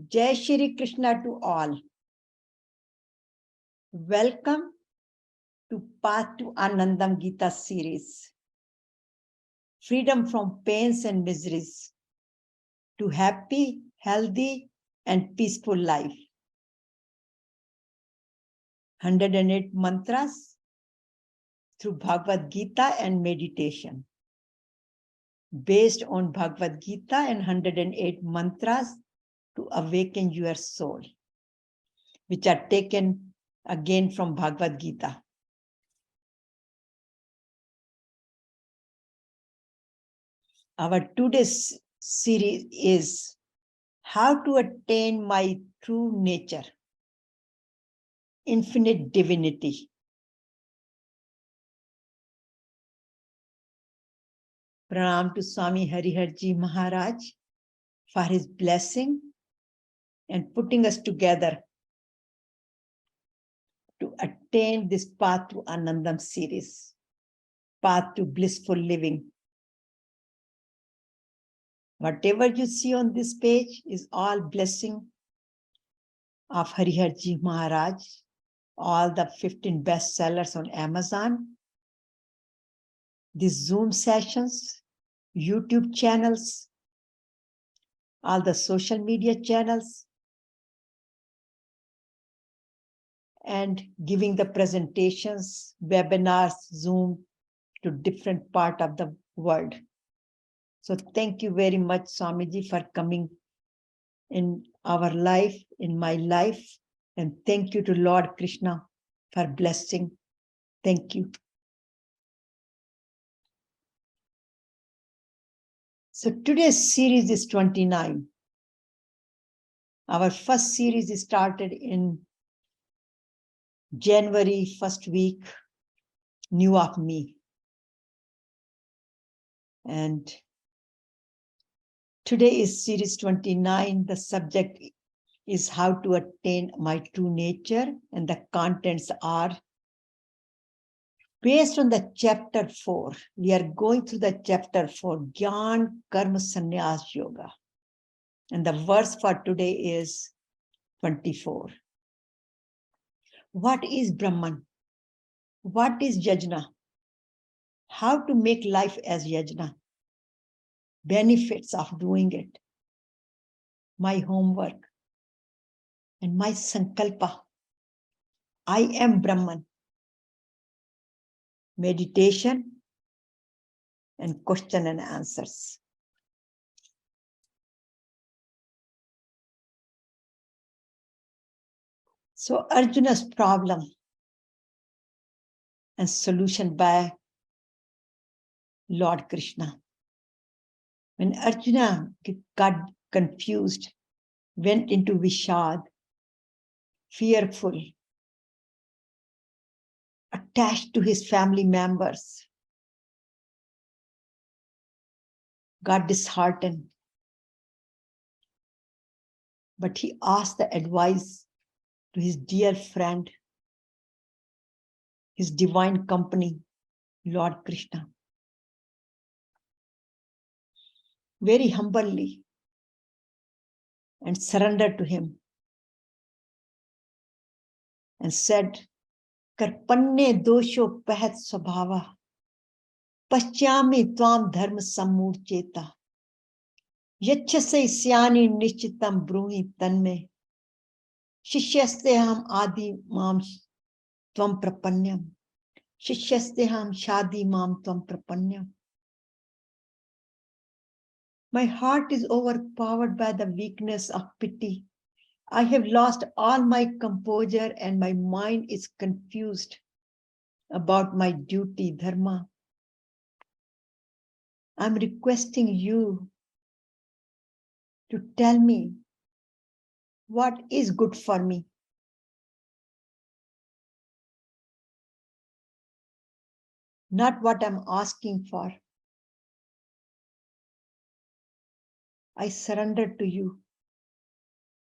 Jai Shri Krishna to all. Welcome to Path to Anandam Gita series. Freedom from pains and miseries to happy, healthy, and peaceful life. 108 mantras through Bhagavad Gita and meditation. Based on Bhagavad Gita and 108 mantras to awaken your soul, which are taken again from Bhagavad Gita. Our today's series is how to attain my true nature, infinite divinity. Pranam to Swami Hariharji Maharaj for his blessing and putting us together to attain this Path to Anandam series, Path to Blissful Living. Whatever you see on this page is all blessing of Hariharji Maharaj, all the 15 bestsellers on Amazon, these Zoom sessions, YouTube channels, all the social media channels, and giving the presentations, webinars, Zoom to different part of the world. So thank you very much, Swamiji, for coming in our life, in my life. And thank you to Lord Krishna for blessing. Thank you. So today's series is 29. Our first series started in January, first week, New of Me. And today is series 29. The subject is how to attain my true nature, and the contents are based on the chapter 4. We are going through the chapter 4, Gyan Karma Sannyas Yoga. And the verse for today is 24. What is Brahman? What is yajna? How to make life as yajna? Benefits of doing it. My homework and my sankalpa. I am Brahman. Meditation and question and answers. So Arjuna's problem and solution by Lord Krishna. When Arjuna got confused, went into Vishad, fearful, attached to his family members, got disheartened. But he asked the advice to his dear friend, his divine company, Lord Krishna. Very humbly and surrendered to him and said, Karpanne dosho pahat swabhava, paschami tvam dharma sammurcheta, yachase syani nishchitam bruhi tanme, shishyaste ham adi mam tvam prapanyam, shishyaste ham shadi mam tvam prapanyam. My heart is overpowered by the weakness of pity. I have lost all my composure and my mind is confused about my duty, dharma. I'm requesting you to tell me what is good for me. Not what I'm asking for. I surrender to you.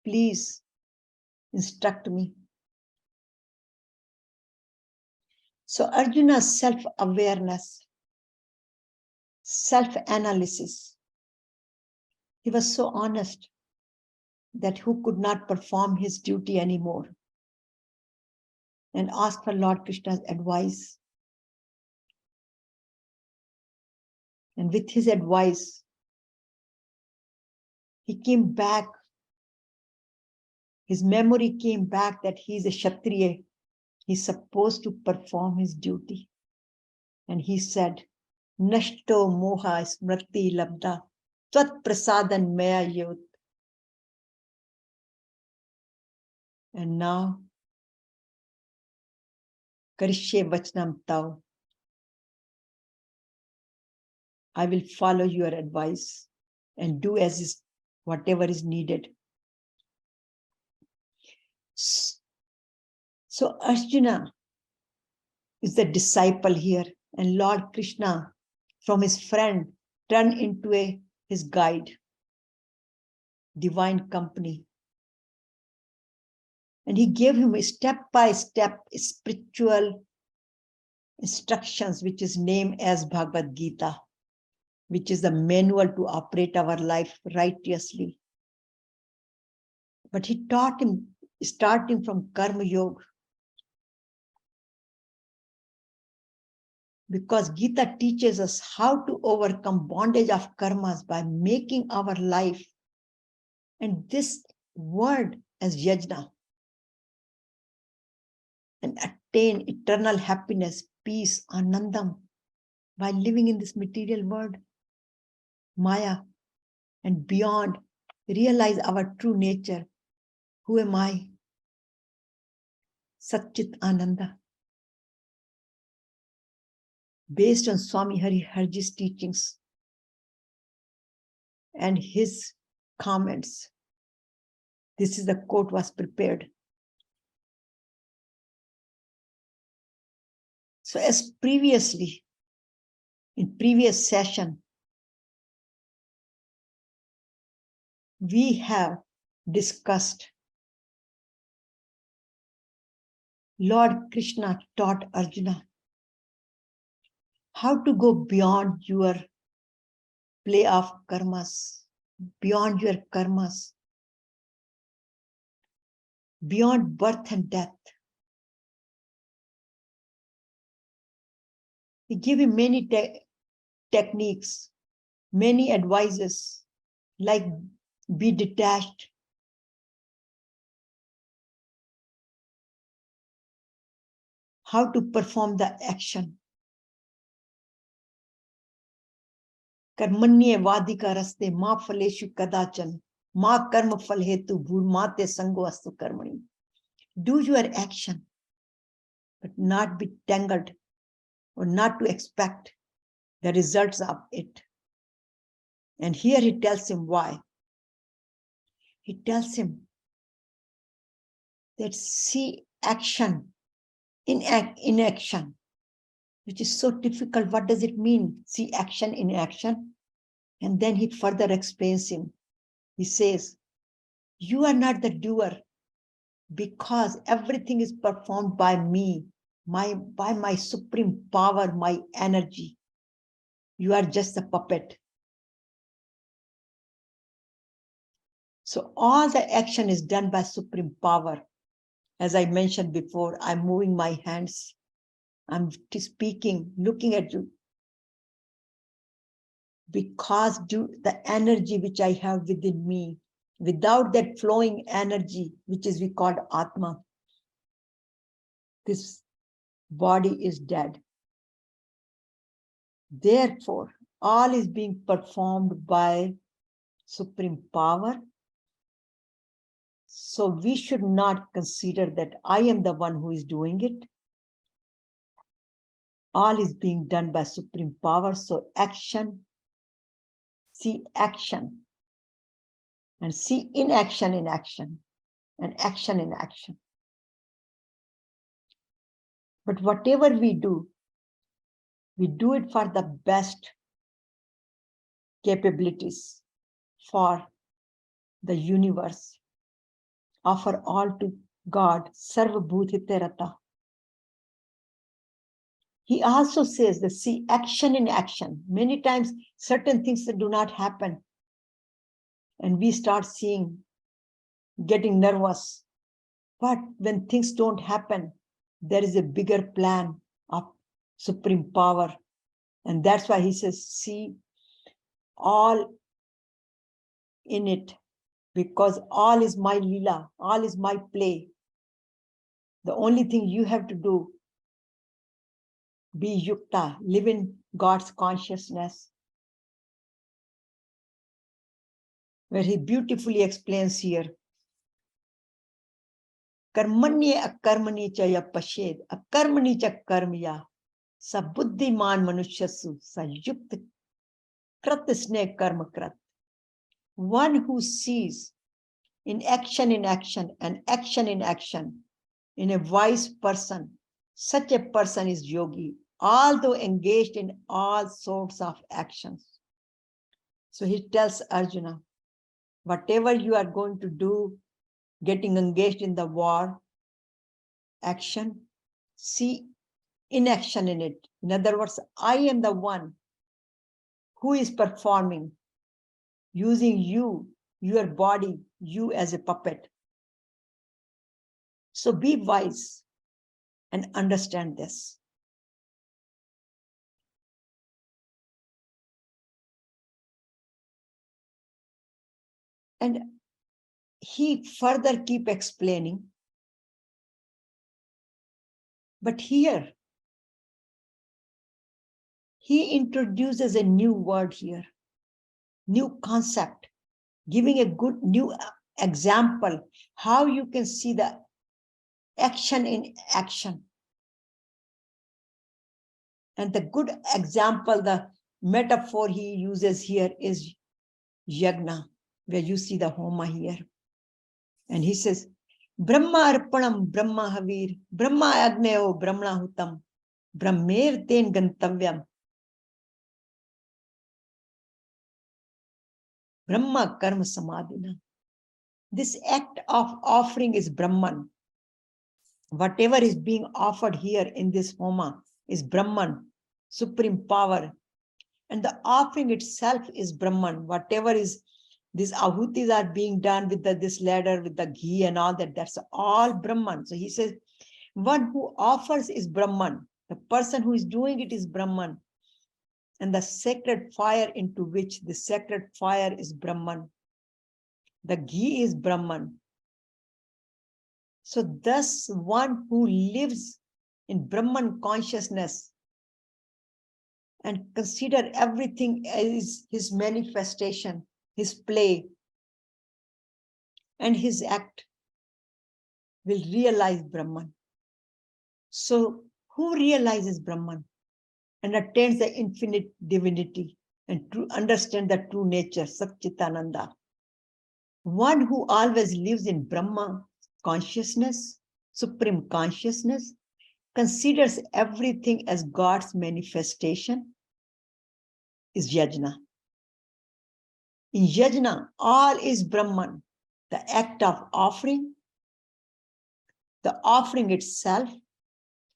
Please instruct me. So Arjuna's self-awareness, self-analysis. He was so honest. that who could not perform his duty anymore, and asked for Lord Krishna's advice. And with his advice, he came back. His memory came back that he is a Kshatriya. He's supposed to perform his duty. And he said, Nashto moha smriti labda tvat prasadan maya yot. And now, Karishye vachnam tau. I will follow your advice and do as is whatever is needed. So Arjuna is the disciple here, and Lord Krishna, from his friend, turned into his guide, divine company. And he gave him a step-by-step spiritual instructions, which is named as Bhagavad Gita, which is the manual to operate our life righteously. But he taught him starting from Karma Yoga, because Gita teaches us how to overcome bondage of karmas by making our life and this world as yajna, and attain eternal happiness, peace, Anandam, by living in this material world, Maya, and beyond, realize our true nature. Who am I? Satchit Ananda. Based on Swami Hariharji's teachings and his comments, this is the quote was prepared. So as previously, in previous session, we have discussed Lord Krishna taught Arjuna how to go beyond your play of karmas, beyond your karmas, beyond birth and death. He gave him many techniques, many advices, like be detached, how to perform the action. Karmanye vadika raste ma phaleshu kadachan ma karma phal hetu bhurmate sango astu karmani. Do your action, but not be tangled or not to expect the results of it. And here he tells him why. He tells him that see action in action, which is so difficult. What does it mean? See action in action. And then he further explains him. He says, you are not the doer because everything is performed by me, by my supreme power, my energy. You are just a puppet. So all the action is done by supreme power. As I mentioned before, I'm moving my hands. I'm speaking, looking at you. Because the energy which I have within me, without that flowing energy, which is we call Atma, this body is dead. Therefore, all is being performed by supreme power. So we should not consider that I am the one who is doing it. All is being done by supreme power. So action, see action, and see inaction in action, and action in action. But whatever we do it for the best capabilities for the universe. Offer all to God, Sarva Bhutite Rata. He also says that see action in action. Many times certain things that do not happen, and we start seeing getting nervous. But when things don't happen, there is a bigger plan of supreme power. And that's why he says, see all in it, because all is my lila, all is my play. The only thing you have to do, be yukta, live in God's consciousness. Where he beautifully explains here, कर्मण्य अकर्मणि च य पश्येद अकर्मणि च कर्म या स बुद्धिमान मनुष्यसु स युक्त कृत स्नेह कर्म कृत. One who sees in action and action in action in a wise person, such a person is yogi, although engaged in all sorts of actions. So he tells Arjuna, whatever you are going to do, getting engaged in the war, action, see inaction in it. In other words, I am the one who is performing, using you, your body, you as a puppet. So be wise and understand this. And he further keep explaining. But here, he introduces a new word here, new concept, giving a good new example, how you can see the action in action. And the good example, the metaphor he uses here is yagna, where you see the homa here. And he says, Brahma arpanam Brahma havir, Brahma agneo Brahmana hutam, Brahmer ten gantavyam, Brahma karma samadhina. This act of offering is Brahman. Whatever is being offered here in this homa is Brahman, supreme power. And the offering itself is Brahman. Whatever is, these ahutis are being done with this ladle, with the ghee and all that, that's all Brahman. So he says, one who offers is Brahman. The person who is doing it is Brahman. And the sacred fire into which the sacred fire is Brahman. The ghee is Brahman. So thus one who lives in Brahman consciousness and consider everything as his manifestation, his play, and his act, will realize Brahman. So who realizes Brahman and attains the infinite divinity and understand the true nature, Satchitananda? One who always lives in Brahma consciousness, supreme consciousness, considers everything as God's manifestation, is yajna. In yajna, all is Brahman, the act of offering, the offering itself,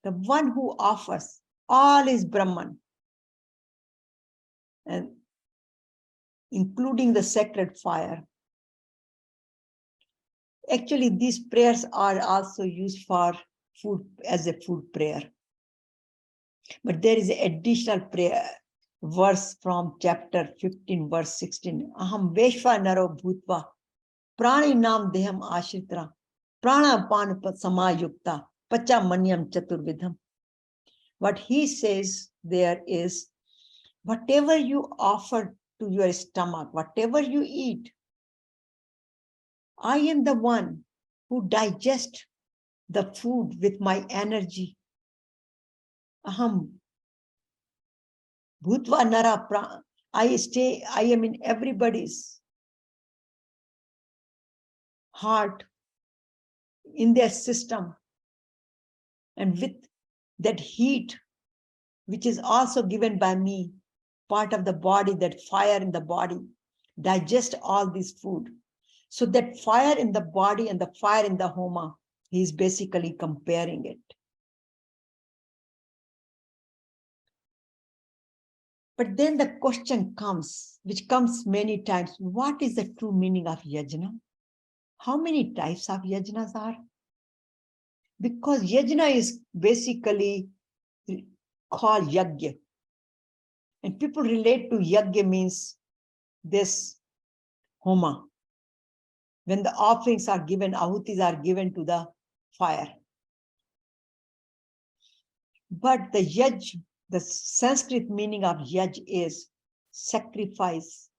the one who offers, all is Brahman, and including the sacred fire. Actually, these prayers are also used for food, as a food prayer. But there is an additional prayer verse from chapter 15, verse 16. Aham veshva naro bhutva prani nam deham ashritra prana pan samayukta pacha manyam chaturvidham. What he says there is, whatever you offer to your stomach, whatever you eat, I am the one who digests the food with my energy. Aham bhutva nara, I am in everybody's heart, in their system. And with that heat, which is also given by me, part of the body, that fire in the body, digest all this food. So that fire in the body and the fire in the homa, he is basically comparing it. But then the question comes, which comes many times, what is the true meaning of yajna? How many types of yajnas are? Because yajna is basically called yagya. And people relate to yagya means this homa. When the offerings are given, ahutis are given to the fire. But the yaj, the Sanskrit meaning of yaj is sacrifice,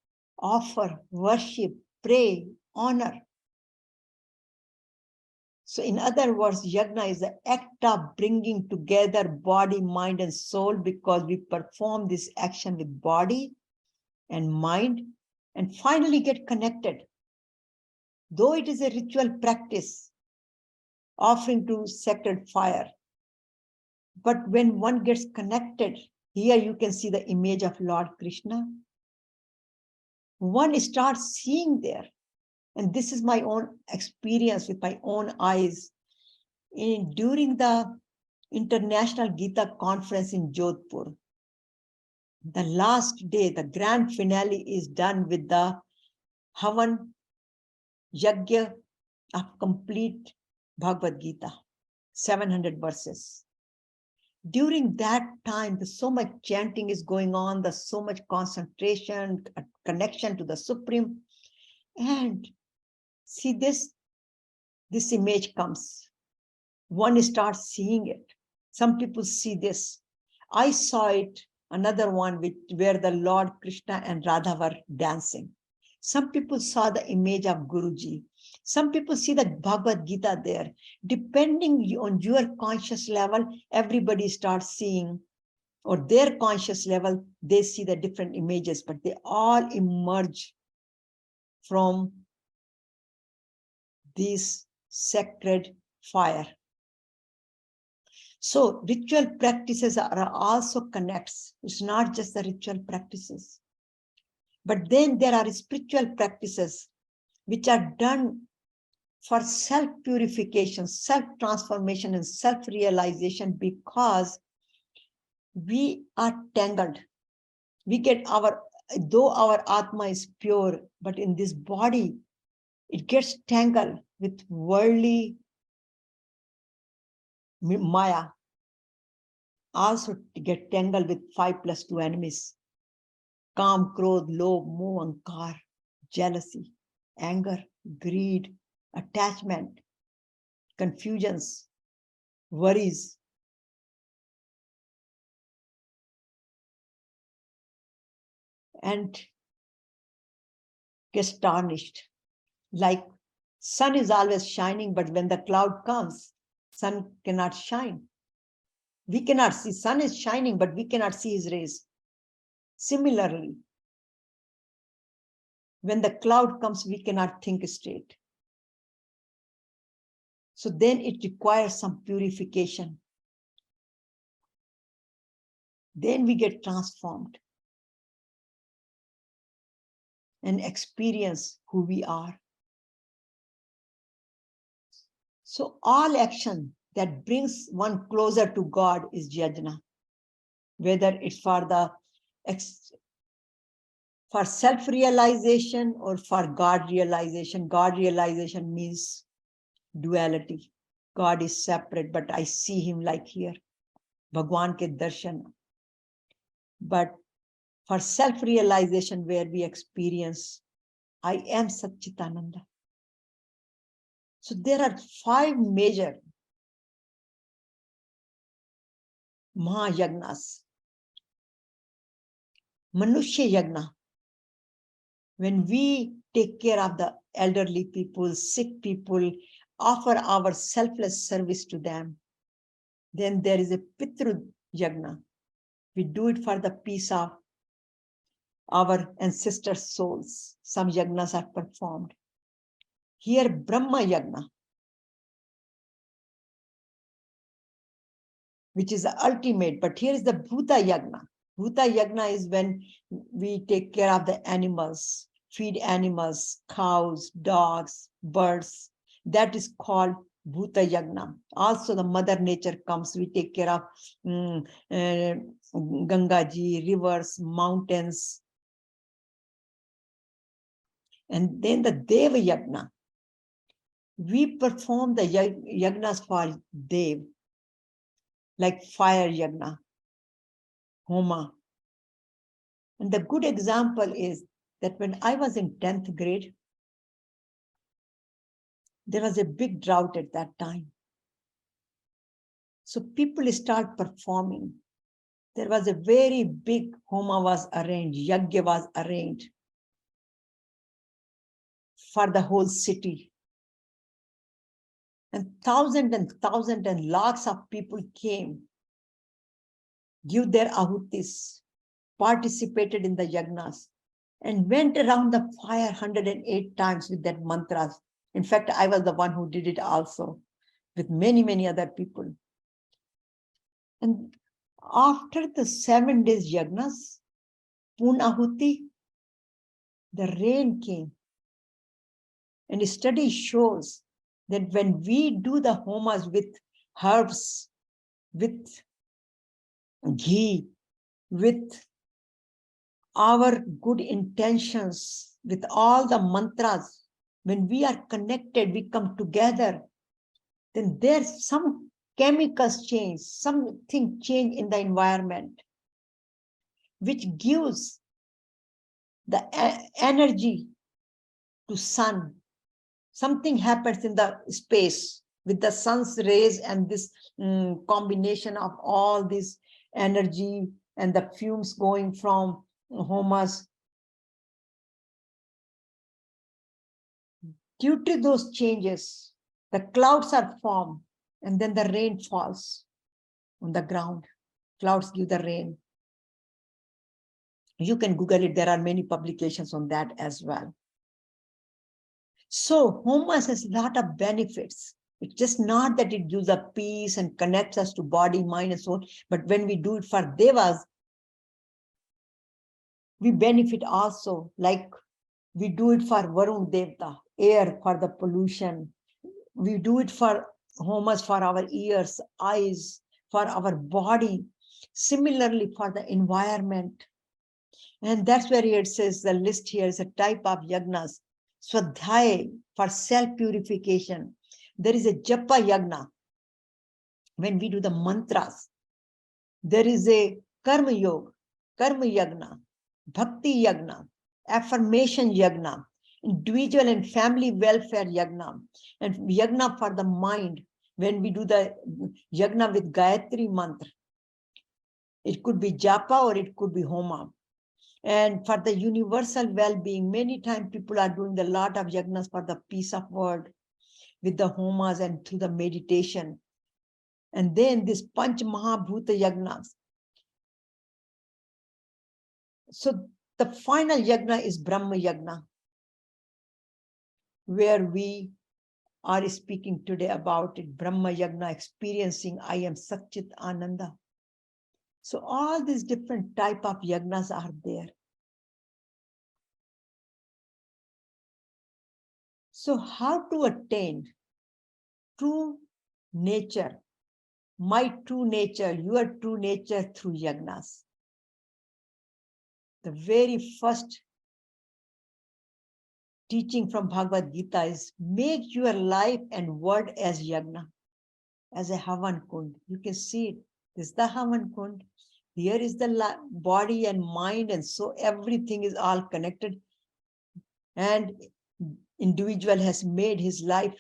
offer, worship, pray, honor. So in other words, yajna is the act of bringing together body, mind, and soul, because we perform this action with body and mind and finally get connected. Though it is a ritual practice, offering to sacred fire, but when one gets connected, here you can see the image of Lord Krishna. One starts seeing there, and this is my own experience with my own eyes. During the International Gita Conference in Jodhpur, the last day, the grand finale is done with the Havan Yagya of complete Bhagavad Gita, 700 verses. During that time, there's so much chanting is going on, there's so much concentration, connection to the Supreme. And see this image comes. One starts seeing it. Some people see this. I saw it, another one where the Lord Krishna and Radha were dancing. Some people saw the image of Guruji. Some people see the Bhagavad Gita there. Depending on your conscious level, everybody starts seeing, or their conscious level, they see the different images, but they all emerge from this sacred fire. So ritual practices are also connects. It's not just the ritual practices. But then there are spiritual practices which are done for self-purification, self-transformation, and self-realization, because we are tangled. We get though our Atma is pure, but in this body, it gets tangled with worldly Maya. Also get tangled with 5 + 2 enemies. Kam, Krodh, Lobh, Moh, Ankar, jealousy, anger, greed, attachment, confusions, worries. And gets tarnished. Like sun is always shining, but when the cloud comes, sun cannot shine. We cannot see, sun is shining, but we cannot see his rays. Similarly, when the cloud comes, we cannot think straight. So then it requires some purification. Then we get transformed and experience who we are. So all action that brings one closer to God is yajna, whether it's for self-realization or for God realization. God realization means duality. God is separate, but I see him like here, Bhagwan ke darshan. But for self-realization, where we experience, I am Satchitananda. So there are 5 major Mahayagnas. Manushya Yagna, when we take care of the elderly people, sick people, offer our selfless service to them. Then there is a Pitru Yagna. We do it for the peace of our ancestors' souls. Some yagnas are performed. Here, Brahma Yagna, which is the ultimate, but here is the Bhuta Yagna. Bhuta Yagna is when we take care of the animals, feed animals, cows, dogs, birds. That is called Bhuta Yagna. Also, the Mother Nature comes. We take care of Gangaji, rivers, mountains. And then the Deva Yagna. We perform the yagnas for Dev, like fire yagna, homa. And the good example is that when I was in 10th grade, there was a big drought at that time. So people start performing. There was a very big homa was arranged, yagya was arranged for the whole city. And thousands and lakhs of people came, give their ahutis, participated in the yagnas, and went around the fire 108 times with that mantras. In fact, I was the one who did it also, with many other people. And after the 7 days yagnas, Punahuti, the rain came. And study shows that when we do the homas with herbs, with ghee, with our good intentions, with all the mantras, when we are connected, we come together, then there's some chemicals change, something change in the environment, which gives the energy to sun. Something happens in the space with the sun's rays and this combination of all this energy and the fumes going from homas. Due to those changes, the clouds are formed and then the rain falls on the ground. Clouds give the rain. You can Google it. There are many publications on that as well. So homas has a lot of benefits. It's just not that it gives us peace and connects us to body, mind, and soul, but when we do it for devas, we benefit also, like we do it for Varun Devta, air for the pollution. We do it for homas for our ears, eyes, for our body. Similarly, for the environment. And that's where it says the list here is a type of yagnas. Swadhyay for self-purification. There is a japa yagna. When we do the mantras, there is a karma yoga, karma yagna, bhakti yagna, affirmation yagna, individual and family welfare yagna, and yagna for the mind. When we do the yagna with Gayatri mantra, it could be japa or it could be homa. And for the universal well-being, many times people are doing a lot of yagnas for the peace of world with the homas and through the meditation. And then this Panch Mahabhuta yagnas. So the final yagna is Brahma yagna, where we are speaking today about it. Brahma yagna, experiencing I am Satchit Ananda. So all these different type of yagnas are there. So how to attain true nature, my true nature, your true nature through yagnas? The very first teaching from Bhagavad Gita is make your life and word as yagna, as a Havan Kund. You can see it. This is the Havan Kund. Here is the body and mind, and so everything is all connected. And individual has made his life,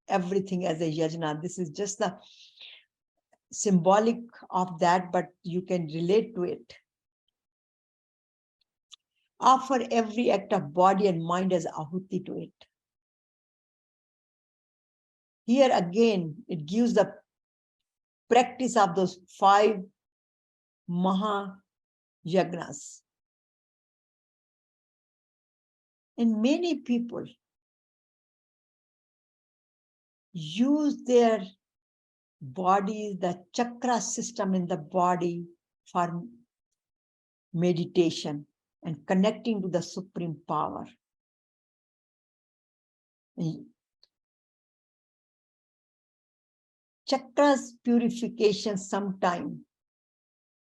everything as a yajna. This is just the symbolic of that, but you can relate to it. Offer every act of body and mind as ahuti to it. Here again, it gives the practice of those 5 Maha Yagnas. And many people use their body, the chakra system in the body, for meditation and connecting to the supreme power. Chakras purification sometimes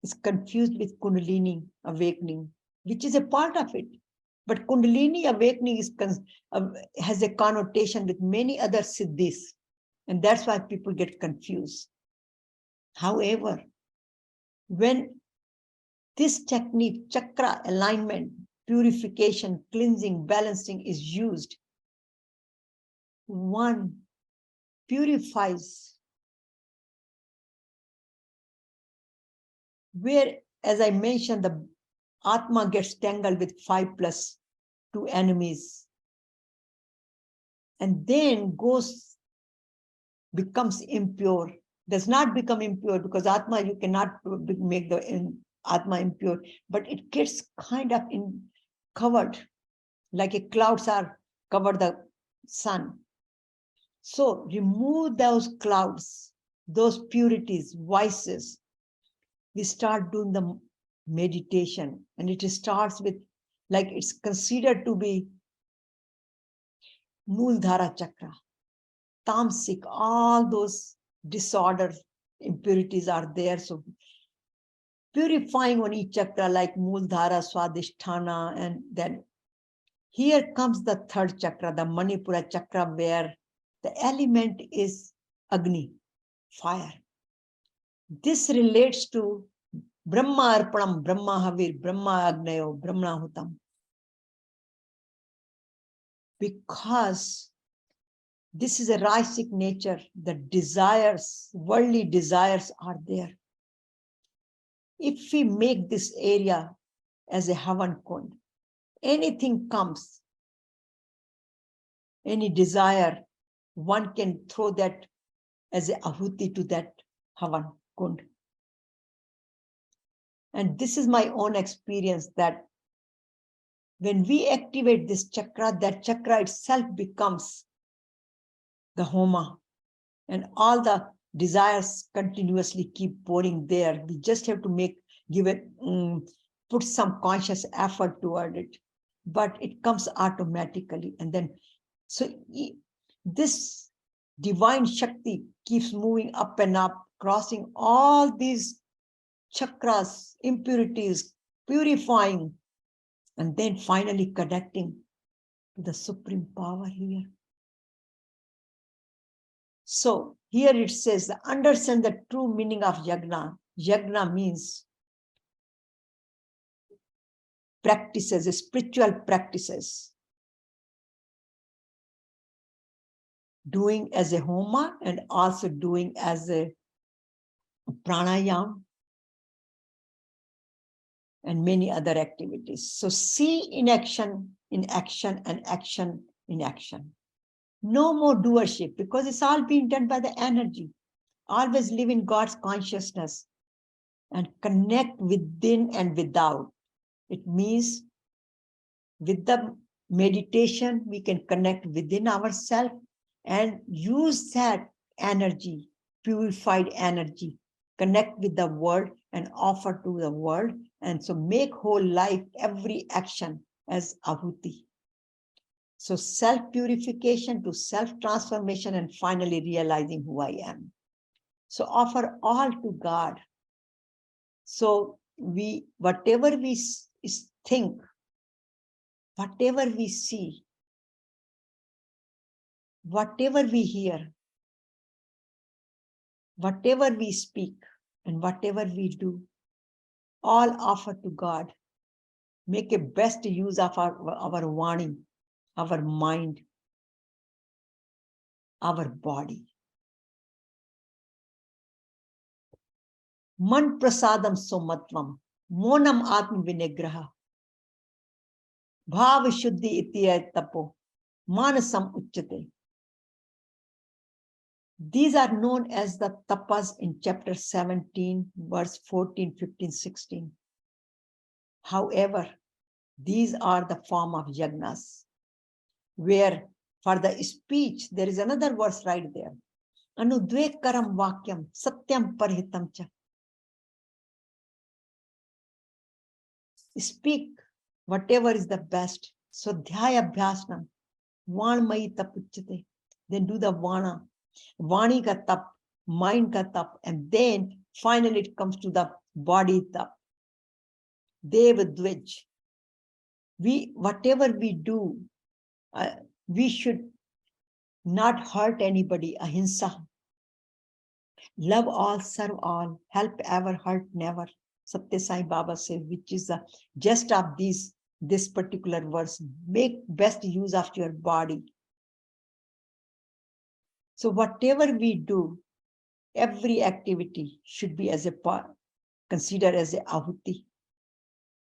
is confused with Kundalini awakening, which is a part of it. But Kundalini awakening has a connotation with many other siddhis. And that's why people get confused. However, when this technique, chakra alignment, purification, cleansing, balancing is used, one purifies where, as I mentioned, the Atma gets tangled with 5 plus 2 enemies and then becomes impure. Does not become impure because Atma, you cannot make the Atma impure, but it gets kind of covered like a clouds are covered the sun. So remove those clouds, those purities, vices. We start doing the meditation, and it starts with, like, it's considered to be Mooladhara chakra, tamasic, all those disorders, impurities are there. So purifying on each chakra like Mooladhara, Swadhisthana, and then here comes the third chakra, the Manipura chakra, where the element is Agni, fire. This relates to Brahma Arpanam, Brahma Havir, Brahma Agnayo, Brahmahutam. Because this is a Raisic nature, the desires, worldly desires are there. If we make this area as a Havan Kund, anything comes, any desire, one can throw that as a ahuti to that Havan Kund. And this is my own experience that when we activate this chakra, that chakra itself becomes the Homa, and all the desires continuously keep pouring there. We just have to put some conscious effort toward it, but it comes automatically. And then, so this divine Shakti keeps moving up and up, crossing all these chakras, impurities, purifying, and then finally connecting to the supreme power here. So here it says, understand the true meaning of yagna. Yagna means practices, spiritual practices. Doing as a homa and also doing as a pranayam and many other activities. So see in action, and action in action. No more doership, because it's all being done by the energy. Always live in God's consciousness and connect within and without. It means with the meditation, we can connect within ourselves and use that energy, purified energy, connect with the world and offer to the world. And so make whole life, every action as ahuti. So self-purification to self-transformation and finally realizing who I am. So offer all to God. So whatever we think, whatever we see, whatever we hear, whatever we speak, and whatever we do, all offer to God. Make a best use of our vani, our mind, our body. Man prasadam somatvam, monam atma vinigraha, bhav shuddhi iti tapo, manasam uchyate. These are known as the tapas in chapter 17, verse 14, 15, 16. However, these are the form of yagnas, where for the speech, there is another verse right there. Anudvekaram vakyam satyam parhitam cha. Speak whatever is the best. So dhyaya abhyasnam, vanmayi tapuchate. Then do the vana. Vani ka tap, mind ka tap, and then finally it comes to the body tap. Dev Dvij. whatever we do, we should not hurt anybody. Ahimsa. Love all, serve all, help ever, hurt never. Satya Sai Baba says, which is the gist of this particular verse. Make best use of your body. So whatever we do, every activity should be as a part, considered as a ahuti.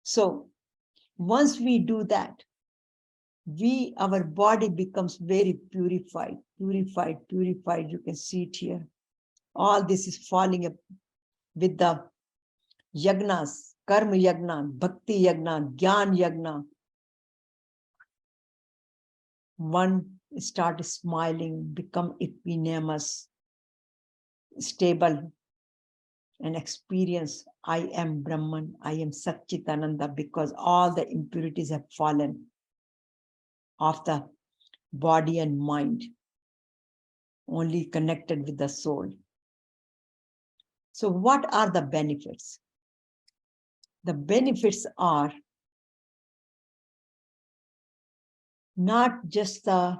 So once we do that, our body becomes very purified. You can see it here. All this is falling up with the yagnas, karma yagna, bhakti yagna, gyan yagna. One start smiling, become equanimous, stable, and experience I am Brahman, I am Satchitananda, because all the impurities have fallen of the body and mind, only connected with the soul. So what are the benefits? The benefits are not just the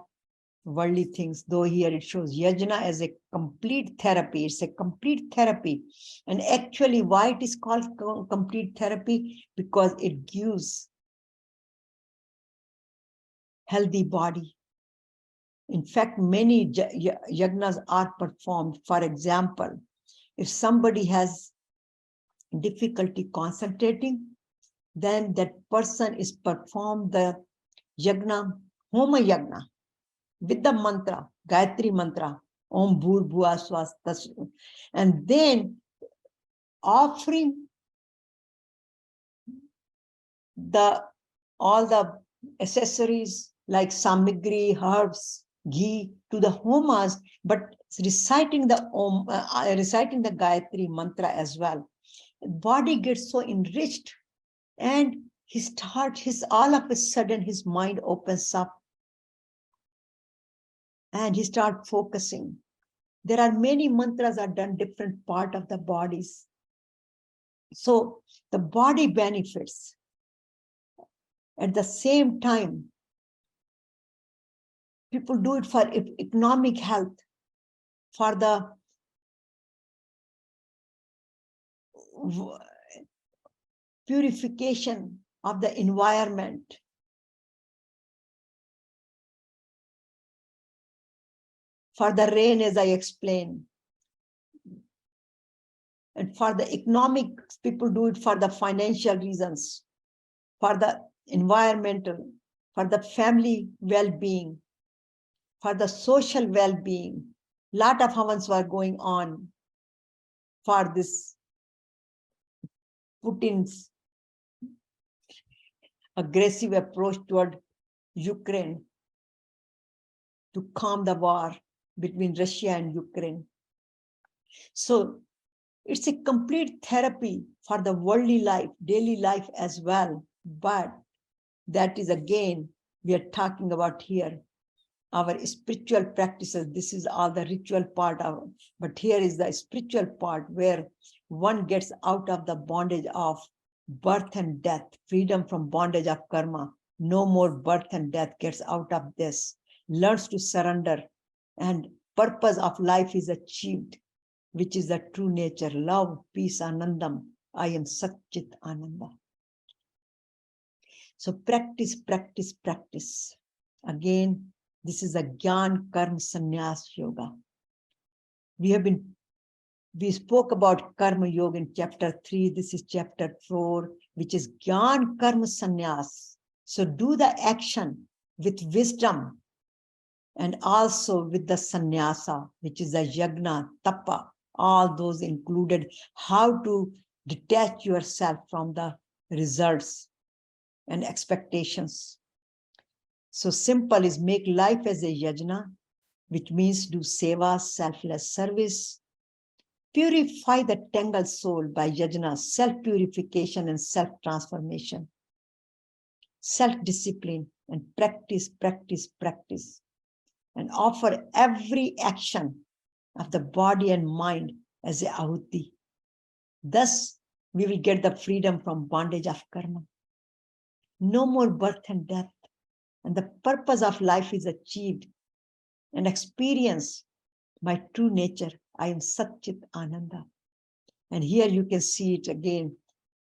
worldly things, though here it shows yajna as a complete therapy. It's a complete therapy. And actually, why it is called complete therapy? Because it gives healthy body. In fact, many yajnas are performed. For example, if somebody has difficulty concentrating, then that person is performed the yajna, homa yajna, with the mantra, Gayatri mantra, Om Bhur Bhuva Swastas, and then offering all the accessories like samigri, herbs, ghee to the homas, but reciting the reciting the Gayatri mantra as well. Body gets so enriched, and all of a sudden his mind opens up, and he starts focusing. There are many mantras are done different part of the bodies. So the body benefits. At the same time, people do it for economic health, for the purification of the environment, for the rain, as I explained. And for the economic, people do it for the financial reasons, for the environmental, for the family well-being, for the social well-being. Lot of havans were going on for this Putin's aggressive approach toward Ukraine to calm the war between Russia and Ukraine. So it's a complete therapy for the worldly life, daily life as well. But that is again, we are talking about here, our spiritual practices. This is all the ritual part of, but here is the spiritual part where one gets out of the bondage of birth and death, freedom from bondage of karma. No more birth and death, gets out of this, learns to surrender, and purpose of life is achieved, which is the true nature, love, peace, Anandam. I am Satchit Ananda. So practice, practice, practice. Again, this is a Gyan Karma Sannyas Yoga. We spoke about Karma Yoga in chapter 3. This is chapter 4, which is Gyan Karma Sannyas. So do the action with wisdom and also with the sannyasa, which is the yagna, tapa, all those included, how to detach yourself from the results and expectations. So simple is make life as a yajna, which means do seva, selfless service. Purify the tangled soul by yajna, self-purification and self-transformation. Self-discipline and practice, practice, practice. And offer every action of the body and mind as a ahuti. Thus, we will get the freedom from bondage of karma. no more birth and death, and the purpose of life is achieved and experience my true nature. I am Satchit Ananda. And here you can see it again,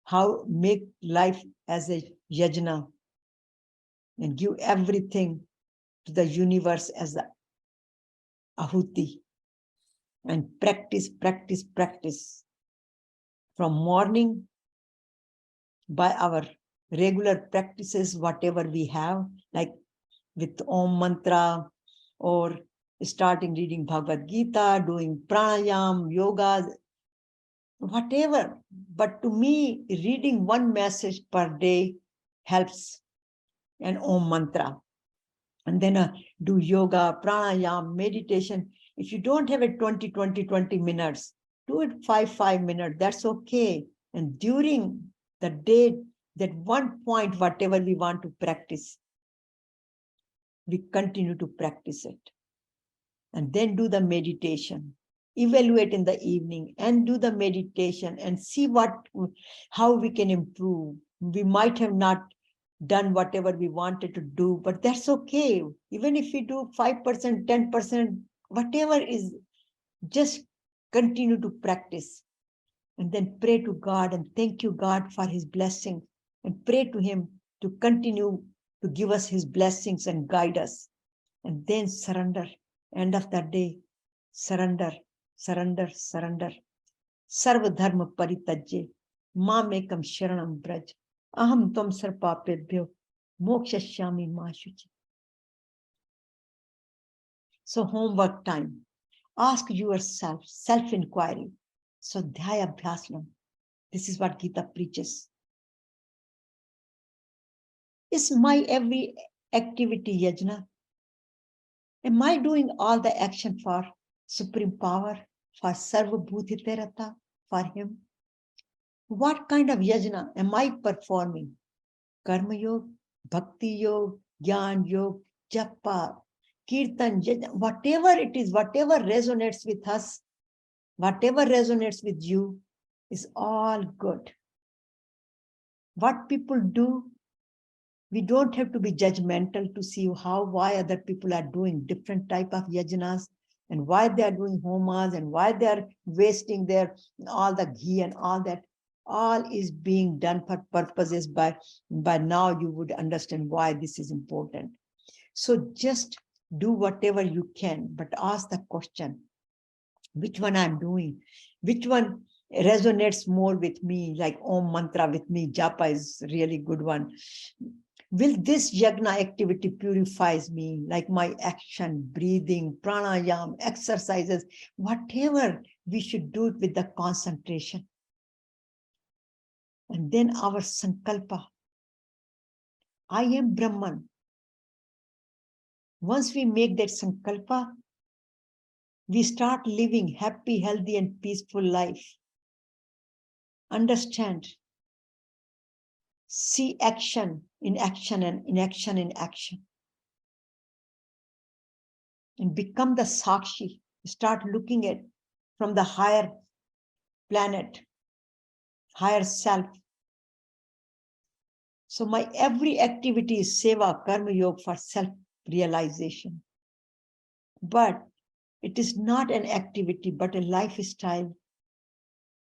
how make life as a yajna and give everything to the universe as the ahuti, and practice, practice, practice from morning by our regular practices, whatever we have, like with Om Mantra, or starting reading Bhagavad Gita, doing pranayam, yoga, whatever. But to me, reading one message per day helps, an Om Mantra. And then do yoga, pranayam, meditation. If you don't have a 20 minutes, do it 5 minutes. That's okay. And during the day, that one point, whatever we want to practice, we continue to practice it. And then do the meditation. Evaluate in the evening and do the meditation and see how we can improve. We might have not done whatever we wanted to do, but that's okay. Even if we do 5%, 10%, whatever is, just continue to practice. And then pray to God and thank you, God, for his blessing, and pray to him to continue to give us his blessings and guide us. And then surrender. End of the day, surrender, surrender, surrender. Sarva dharma paritajye, mamekam sharanam braj. Aham tvam sarpapebhyo, mokshashyami ma shuchi. So homework time. Ask yourself, self-inquiry. So dhyaya abhyasnam. This is what Gita preaches. Is my every activity yajna? Am I doing all the action for supreme power, for sarva bhutitarata, for him? What kind of yajna am I performing? Karma yoga, bhakti yoga, jnana yoga, japa, kirtan, yajna, whatever it is, whatever resonates with us, whatever resonates with you, is all good. What people do, we don't have to be judgmental to see why other people are doing different type of yajnas, and why they are doing homas, and why they are wasting all the ghee and all that. All is being done for purposes. By now you would understand why this is important. So just do whatever you can, but ask the question, which one I'm doing, which one resonates more with me, like Om Mantra with me, Japa is really good one. Will this yajna activity purifies me, like my action, breathing, pranayam, exercises, whatever, we should do it with the concentration. And then our sankalpa, I am Brahman. Once we make that sankalpa, we start living happy, healthy, and peaceful life. Understand, see action in action and inaction in action. And become the Sakshi. Start looking at from the higher planet, higher self. So my every activity is seva, karma yoga for self-realization. But it is not an activity, but a lifestyle.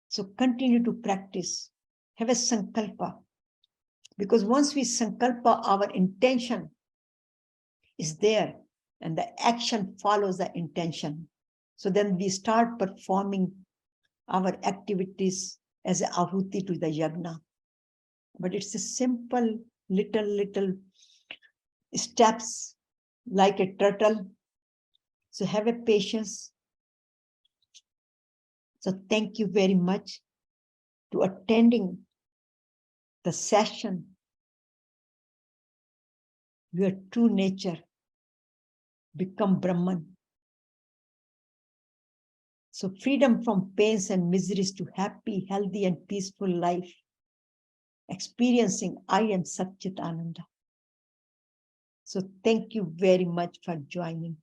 So continue to practice. Have a sankalpa. Because once we sankalpa, our intention is there, and the action follows the intention. So then we start performing our activities as a ahuti to the yagna. But it's a simple little steps, like a turtle. So have a patience. So thank you very much to attending the session. Your true nature, become Brahman. So freedom from pains and miseries to happy, healthy, and peaceful life. Experiencing I am Satchit Ananda. So thank you very much for joining.